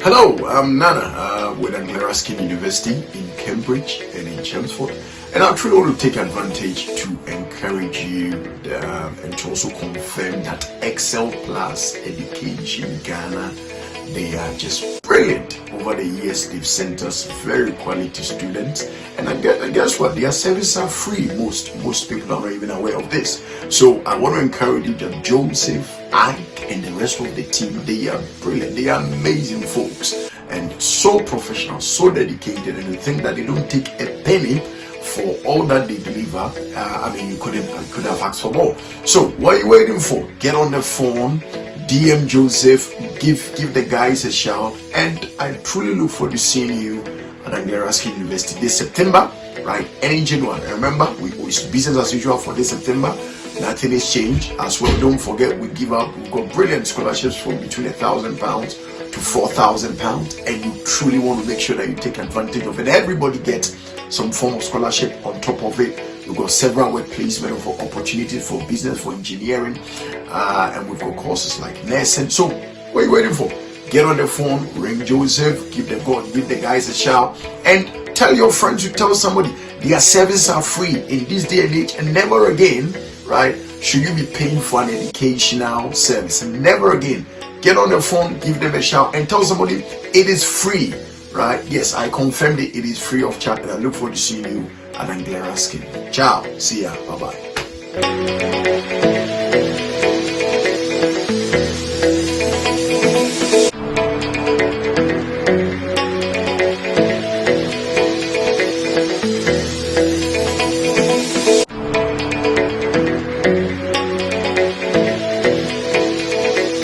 Hello, I'm Nana with Anglia Ruskin University in Cambridge and in Chelmsford, and I truly want to take advantage to encourage you and to also confirm that Excel Plus Education Ghana, they are just brilliant. Over the years, they've sent us very quality students, and guess what? Their services are free. Most people are not even aware of this. So I want to encourage you that Joseph, Ike, and the rest of the team, they are brilliant. They are amazing folks and so professional, so dedicated, and you think that they don't take a penny for all that they deliver. You could have asked for more. So what are you waiting for? Get on the phone, DM Joseph, give the guys a shout, and I truly look forward to seeing you at Anglia Ruskin University this September, right? And in January. Remember, it's business as usual for this September. Nothing has changed. As well, don't forget we've got brilliant scholarships from between £1,000 to £4,000, and you truly want to make sure that you take advantage of it. Everybody gets some form of scholarship on top of it. We've got several work placement for opportunities for business, for engineering, and we've got courses like nursing. So what are you waiting for? Get on the phone, ring Joseph, give the guys a shout, and tell your friends to tell somebody. Their services are free in this day and age, and never again, right, should you be paying for an educational service. Never again. Get on the phone, give them a shout, and tell somebody it is free, right? Yes, I confirmed it is free of charge, and I look forward to seeing you at Anglia Ruskin. Ciao. See ya. Bye-bye.